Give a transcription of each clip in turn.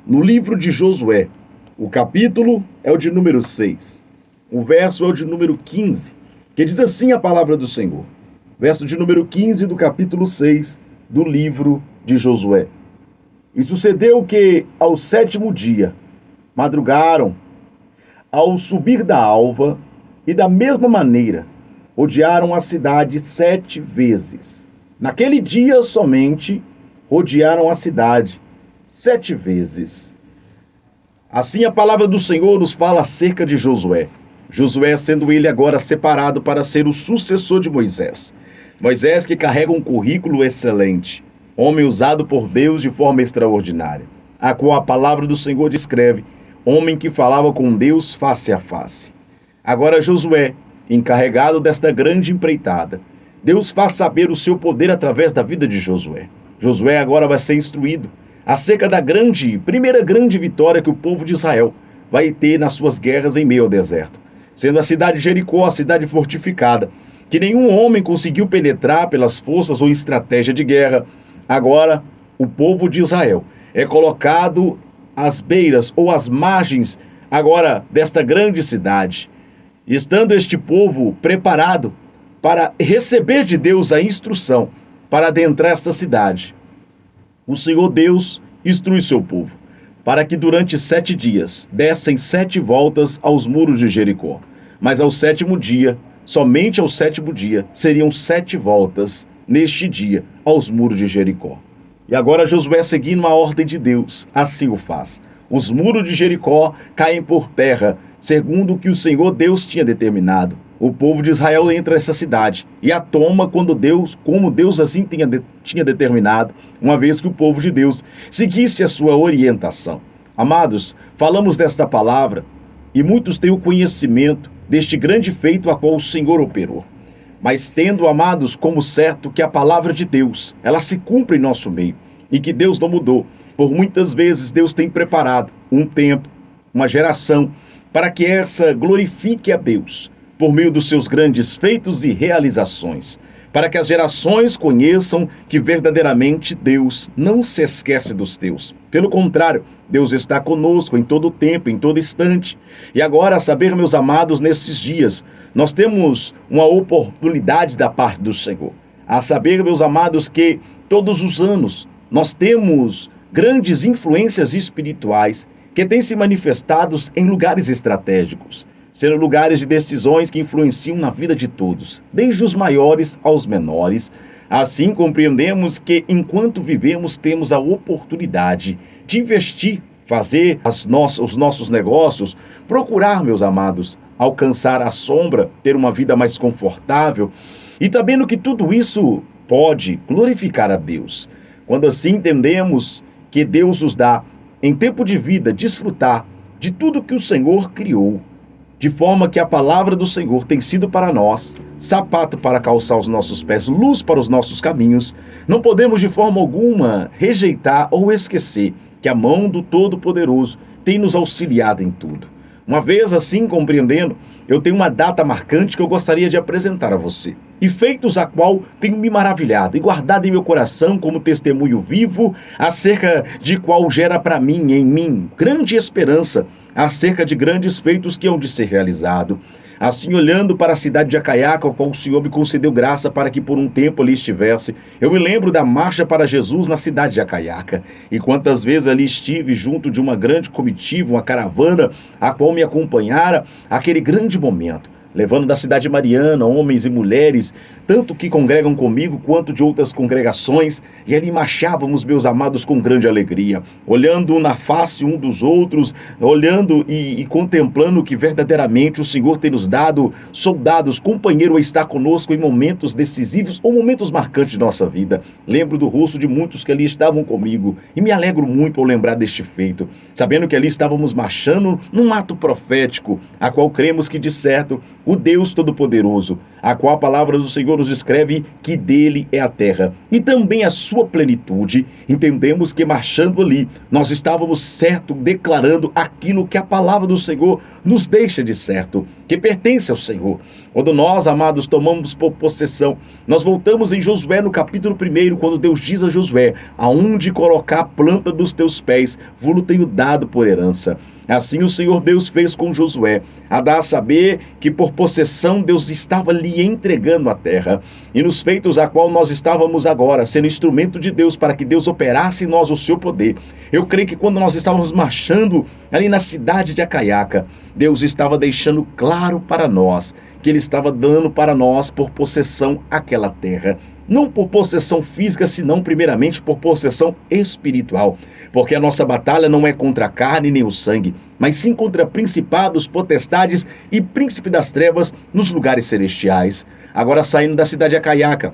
no livro de Josué. O capítulo é o de número 6. O verso é o de número 15, que diz assim a palavra do Senhor. Verso de número 15 do capítulo 6 do livro de Josué. E sucedeu que, ao 7º dia, madrugaram, ao subir da alva, e da mesma maneira, rodearam a cidade 7 vezes. Naquele dia somente, rodearam a cidade 7 vezes. Assim a palavra do Senhor nos fala acerca de Josué. Josué sendo ele agora separado para ser o sucessor de Moisés. Moisés que carrega um currículo excelente, homem usado por Deus de forma extraordinária, a qual a palavra do Senhor descreve, homem que falava com Deus face a face. Agora Josué, encarregado desta grande empreitada, Deus faz saber o seu poder através da vida de Josué. Josué agora vai ser instruído acerca da primeira grande vitória que o povo de Israel vai ter nas suas guerras em meio ao deserto, sendo a cidade de Jericó, a cidade fortificada, que nenhum homem conseguiu penetrar pelas forças ou estratégia de guerra. Agora, o povo de Israel é colocado às beiras ou às margens agora desta grande cidade, estando este povo preparado para receber de Deus a instrução para adentrar esta cidade. O Senhor Deus instrui seu povo para que durante 7 dias dessem 7 voltas aos muros de Jericó. Mas ao 7º dia, somente ao 7º dia, seriam 7 voltas neste dia aos muros de Jericó. E agora Josué, seguindo a ordem de Deus, assim o faz. Os muros de Jericó caem por terra, segundo o que o Senhor Deus tinha determinado. O povo de Israel entra nessa cidade e a toma como Deus assim tinha determinado, uma vez que o povo de Deus seguisse a sua orientação. Amados, falamos desta palavra e muitos têm o conhecimento deste grande feito a qual o Senhor operou. Mas tendo, amados, como certo que a palavra de Deus, ela se cumpre em nosso meio e que Deus não mudou. Por muitas vezes Deus tem preparado um tempo, uma geração, para que essa glorifique a Deus por meio dos seus grandes feitos e realizações, para que as gerações conheçam que verdadeiramente Deus não se esquece dos teus. Pelo contrário, Deus está conosco em todo tempo, em todo instante. E agora, a saber, meus amados, nesses dias, nós temos uma oportunidade da parte do Senhor. A saber, meus amados, que todos os anos nós temos grandes influências espirituais que têm se manifestado em lugares estratégicos, sendo lugares de decisões que influenciam na vida de todos, desde os maiores aos menores. Assim compreendemos que, enquanto vivemos, temos a oportunidade de investir, fazer os nossos negócios, procurar, meus amados, alcançar a sombra, ter uma vida mais confortável, e sabendo que tudo isso pode glorificar a Deus. Quando assim entendemos que Deus nos dá, em tempo de vida, desfrutar de tudo que o Senhor criou, de forma que a palavra do Senhor tem sido para nós sapato para calçar os nossos pés, luz para os nossos caminhos, não podemos de forma alguma rejeitar ou esquecer que a mão do Todo-Poderoso tem nos auxiliado em tudo. Uma vez assim compreendendo, eu tenho uma data marcante que eu gostaria de apresentar a você. E feitos a qual tenho me maravilhado e guardado em meu coração como testemunho vivo, acerca de qual gera para mim, em mim, grande esperança, acerca de grandes feitos que hão de ser realizados. Assim, olhando para a cidade de Acaiaca, a qual o Senhor me concedeu graça para que por um tempo ali estivesse, eu me lembro da marcha para Jesus na cidade de Acaiaca. E quantas vezes ali estive junto de uma grande comitiva, uma caravana, a qual me acompanhara aquele grande momento, levando da cidade de Mariana homens e mulheres, tanto que congregam comigo quanto de outras congregações, e ali marchávamos, meus amados, com grande alegria, olhando na face um dos outros, olhando e contemplando que verdadeiramente o Senhor tem nos dado soldados, companheiro a estar conosco em momentos decisivos ou momentos marcantes de nossa vida. Lembro do rosto de muitos que ali estavam comigo e me alegro muito ao lembrar deste feito, sabendo que ali estávamos marchando num ato profético, a qual cremos que de certo o Deus Todo-Poderoso, a qual a palavra do Senhor nos escreve que dele é a terra e também a sua plenitude, entendemos que marchando ali, nós estávamos certo declarando aquilo que a palavra do Senhor nos deixa de certo, que pertence ao Senhor. Quando nós, amados, tomamos por possessão, nós voltamos em Josué no capítulo 1, quando Deus diz a Josué: aonde colocar a planta dos teus pés, vou-lo tenho dado por herança. Assim o Senhor Deus fez com Josué, a dar a saber que por possessão Deus estava lhe entregando a terra, e nos feitos a qual nós estávamos agora, sendo instrumento de Deus para que Deus operasse em nós o seu poder. Eu creio que quando nós estávamos marchando ali na cidade de Acaiaca, Deus estava deixando claro para nós que Ele estava dando para nós por possessão aquela terra. Não por possessão física, senão primeiramente por possessão espiritual. Porque a nossa batalha não é contra a carne nem o sangue, mas sim contra principados, potestades e príncipe das trevas nos lugares celestiais. Agora, saindo da cidade de Acaiaca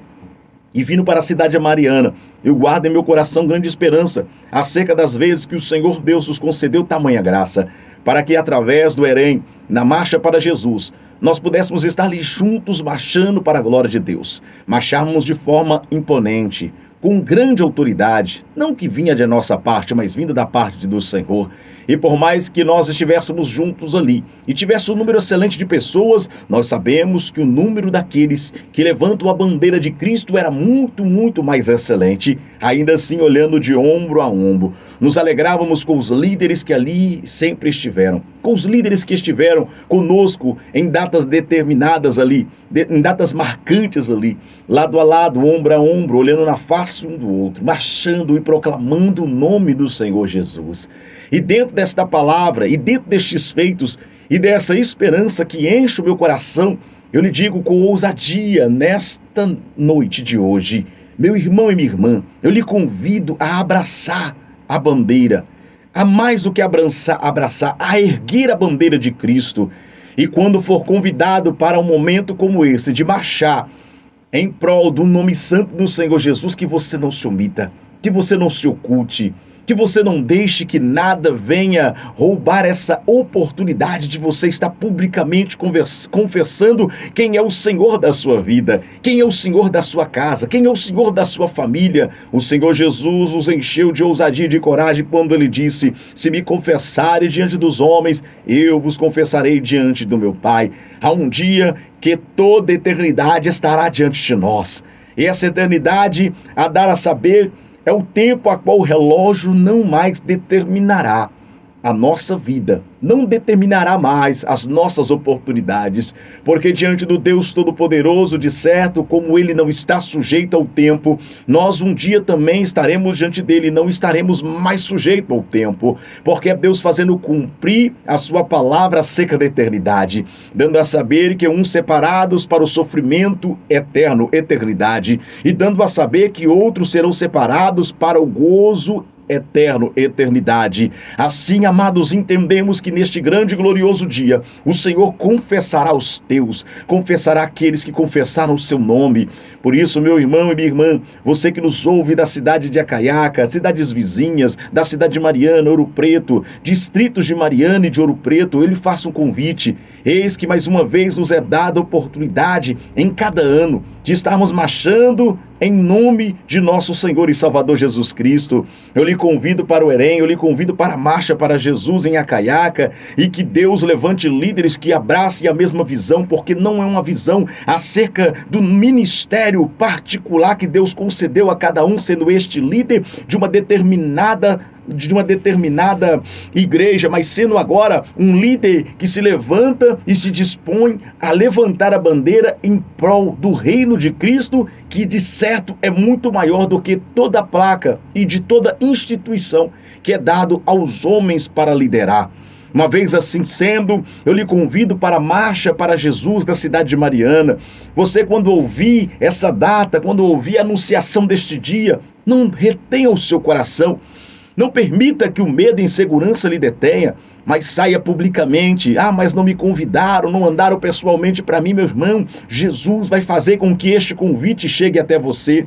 e vindo para a cidade de Mariana, eu guardo em meu coração grande esperança acerca das vezes que o Senhor Deus nos concedeu tamanha graça, para que através do Herém, na marcha para Jesus, nós pudéssemos estar ali juntos marchando para a glória de Deus, marcharmos de forma imponente, com grande autoridade, não que vinha de nossa parte, mas vinda da parte do Senhor. E por mais que nós estivéssemos juntos ali e tivesse um número excelente de pessoas, nós sabemos que o número daqueles que levantam a bandeira de Cristo era muito, muito mais excelente, ainda assim olhando de ombro a ombro. Nos alegrávamos com os líderes que ali sempre estiveram, com os líderes que estiveram conosco em datas determinadas ali, em datas marcantes ali, lado a lado, ombro a ombro, olhando na face um do outro, marchando e proclamando o nome do Senhor Jesus. E dentro desta palavra, e dentro destes feitos, e dessa esperança que enche o meu coração, eu lhe digo com ousadia, nesta noite de hoje, meu irmão e minha irmã, eu lhe convido a abraçar a bandeira, a mais do que abraçar, a erguer a bandeira de Cristo. E quando for convidado para um momento como esse, de marchar em prol do nome santo do Senhor Jesus, que você não se omita, que você não se oculte, que você não deixe que nada venha roubar essa oportunidade de você estar publicamente confessando quem é o Senhor da sua vida, quem é o Senhor da sua casa, quem é o Senhor da sua família. O Senhor Jesus os encheu de ousadia e de coragem quando Ele disse: se me confessarem diante dos homens, eu vos confessarei diante do meu Pai. Há um dia que toda eternidade estará diante de nós. E essa eternidade, a dar a saber, é o tempo a qual o relógio não mais determinará a nossa vida, não determinará mais as nossas oportunidades, porque diante do Deus Todo-Poderoso, de certo, como Ele não está sujeito ao tempo, nós um dia também estaremos diante dEle, não estaremos mais sujeitos ao tempo, porque é Deus fazendo cumprir a sua palavra acerca da eternidade, dando a saber que uns separados para o sofrimento eterno, eternidade, e dando a saber que outros serão separados para o gozo eterno, eternidade. Assim, amados, entendemos que neste grande e glorioso dia, o Senhor confessará os teus, confessará aqueles que confessaram o seu nome. Por isso, meu irmão e minha irmã, você que nos ouve da cidade de Acaiaca, cidades vizinhas, da cidade de Mariana, Ouro Preto, distritos de Mariana e de Ouro Preto, eu lhe faço um convite. Eis que mais uma vez nos é dada a oportunidade em cada ano de estarmos marchando em nome de nosso Senhor e Salvador Jesus Cristo. Eu lhe convido para o Herém, eu lhe convido para a marcha para Jesus em Acaiaca, e que Deus levante líderes que abracem a mesma visão, porque não é uma visão acerca do ministério particular que Deus concedeu a cada um, sendo este líder de uma determinada igreja, mas sendo agora um líder que se levanta e se dispõe a levantar a bandeira em prol do reino de Cristo, que de certo é muito maior do que toda placa e de toda instituição que é dado aos homens para liderar. Uma vez assim sendo, eu lhe convido para a marcha para Jesus da cidade de Mariana. Você, quando ouvir essa data, quando ouvir a anunciação deste dia, não retenha o seu coração. Não permita que o medo e a insegurança lhe detenha, mas saia publicamente. Mas não me convidaram, não mandaram pessoalmente para mim, meu irmão. Jesus vai fazer com que este convite chegue até você.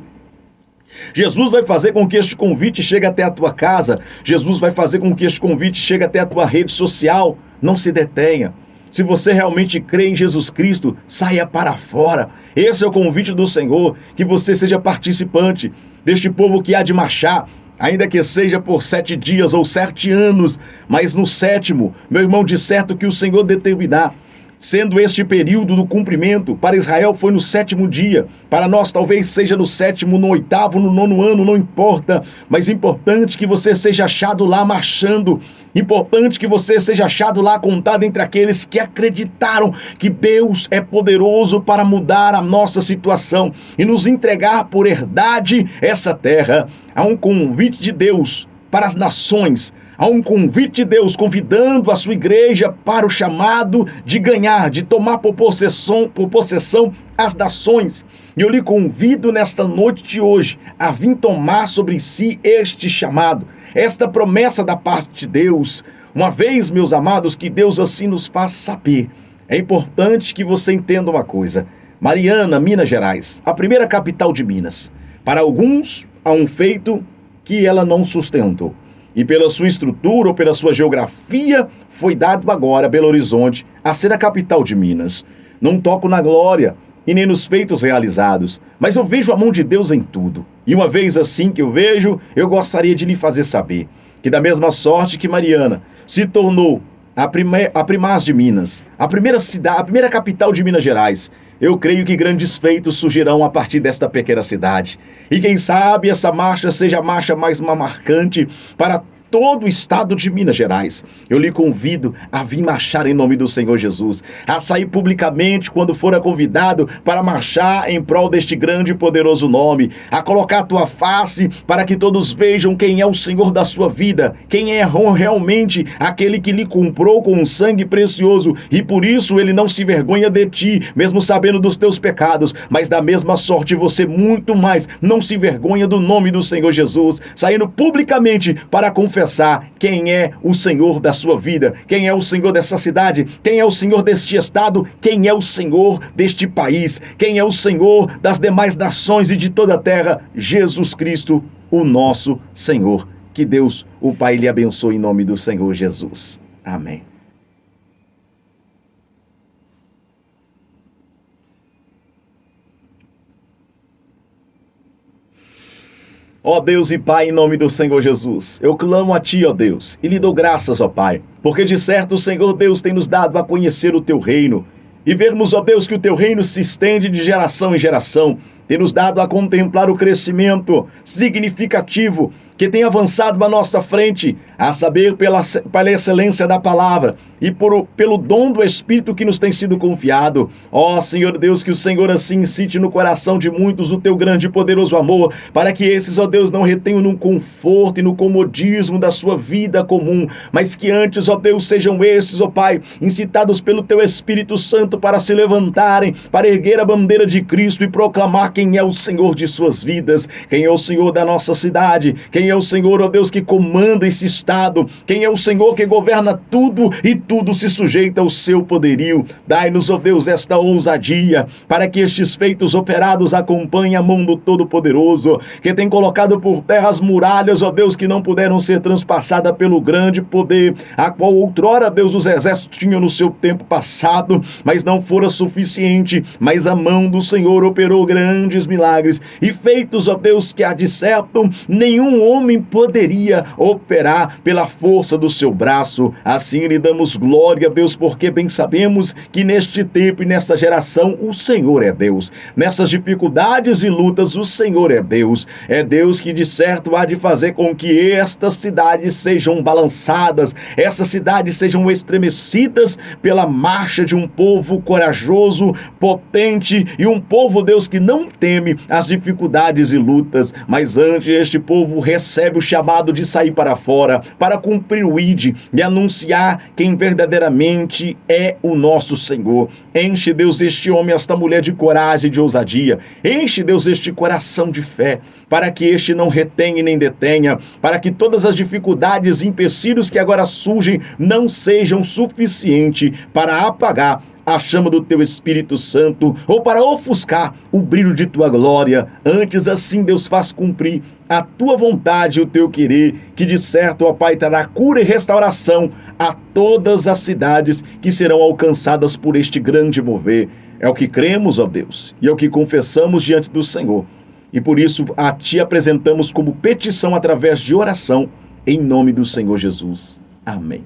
Jesus vai fazer com que este convite chegue até a tua casa. Jesus vai fazer com que este convite chegue até a tua rede social. Não se detenha. Se você realmente crê em Jesus Cristo, saia para fora. Esse é o convite do Senhor, que você seja participante deste povo que há de marchar, ainda que seja por 7 dias ou 7 anos, mas no 7º, meu irmão, de certo que o Senhor determinar, sendo este período do cumprimento. Para Israel foi no 7º dia, para nós talvez seja no 7º, no 8º, no 9º ano, não importa, mas importante que você seja achado lá marchando, importante que você seja achado lá contado entre aqueles que acreditaram que Deus é poderoso para mudar a nossa situação e nos entregar por herdade essa terra. Há um convite de Deus para as nações, há um convite de Deus convidando a sua igreja para o chamado de ganhar, de tomar por possessão as nações. E eu lhe convido nesta noite de hoje a vir tomar sobre si este chamado, esta promessa da parte de Deus. Uma vez, meus amados, que Deus assim nos faz saber. É importante que você entenda uma coisa. Mariana, Minas Gerais, a primeira capital de Minas. Para alguns, há um feito que ela não sustentou. E pela sua estrutura ou pela sua geografia, foi dado agora Belo Horizonte a ser a capital de Minas. Não toco na glória e nem nos feitos realizados, mas eu vejo a mão de Deus em tudo. E uma vez assim que eu vejo, eu gostaria de lhe fazer saber que da mesma sorte que Mariana se tornou a primaz de Minas, a primeira cidade, a primeira capital de Minas Gerais, eu creio que grandes feitos surgirão a partir desta pequena cidade. E quem sabe essa marcha seja a marcha mais marcante para todo o estado de Minas Gerais. Eu lhe convido a vir marchar em nome do Senhor Jesus, a sair publicamente quando for convidado para marchar em prol deste grande e poderoso nome, a colocar a tua face para que todos vejam quem é o Senhor da sua vida, quem é realmente aquele que lhe comprou com um sangue precioso e por isso ele não se vergonha de ti, mesmo sabendo dos teus pecados, mas da mesma sorte você muito mais não se vergonha do nome do Senhor Jesus, saindo publicamente para confessar quem é o Senhor da sua vida, quem é o Senhor dessa cidade, quem é o Senhor deste estado, quem é o Senhor deste país, quem é o Senhor das demais nações e de toda a terra, Jesus Cristo, o nosso Senhor. Que Deus, o Pai, lhe abençoe em nome do Senhor Jesus. Amém. Ó Deus e Pai, em nome do Senhor Jesus, eu clamo a Ti, ó Deus, e lhe dou graças, ó Pai, porque de certo o Senhor Deus tem nos dado a conhecer o Teu reino, e vermos, ó Deus, que o Teu reino se estende de geração em geração, tem nos dado a contemplar o crescimento significativo que tem avançado à nossa frente, a saber pela excelência da palavra e pelo dom do Espírito que nos tem sido confiado. Ó Senhor Deus, que o Senhor assim incite no coração de muitos o Teu grande e poderoso amor, para que esses, ó Deus, não retenham no conforto e no comodismo da sua vida comum, mas que antes, ó Deus, sejam esses, ó Pai, incitados pelo Teu Espírito Santo para se levantarem, para erguer a bandeira de Cristo e proclamar quem é o Senhor de suas vidas, quem é o Senhor da nossa cidade, quem é o Senhor, ó Deus, que comanda esse estado, quem é o Senhor que governa tudo e tudo se sujeita ao seu poderio. Dai-nos, ó Deus, esta ousadia, para que estes feitos operados acompanhem a mão do Todo-Poderoso, que tem colocado por terra as muralhas, ó Deus, que não puderam ser transpassadas pelo grande poder, a qual outrora, Deus, os exércitos tinham no seu tempo passado, mas não fora suficiente, mas a mão do Senhor operou grandes milagres, e feitos, ó Deus, que de certo nenhum homem poderia operar pela força do seu braço. Assim lhe damos glória, Deus, porque bem sabemos que neste tempo e nesta geração o Senhor é Deus. Nessas dificuldades e lutas o Senhor é Deus. É Deus que de certo há de fazer com que estas cidades sejam balançadas, essas cidades sejam estremecidas pela marcha de um povo corajoso, potente e um povo, Deus, que não teme as dificuldades e lutas, mas antes este povo recebe o chamado de sair para fora, para cumprir o ID e anunciar quem verdadeiramente é o nosso Senhor. Enche, Deus, este homem, esta mulher de coragem e de ousadia. Enche, Deus, este coração de fé, para que este não retenha nem detenha, para que todas as dificuldades e empecilhos que agora surgem não sejam suficientes para apagar a chama do Teu Espírito Santo, ou para ofuscar o brilho de Tua glória. Antes assim, Deus, faz cumprir a Tua vontade e o Teu querer, que de certo, ó Pai, trará cura e restauração a todas as cidades que serão alcançadas por este grande mover. É o que cremos, ó Deus, e é o que confessamos diante do Senhor. E por isso a Ti apresentamos como petição através de oração, em nome do Senhor Jesus. Amém.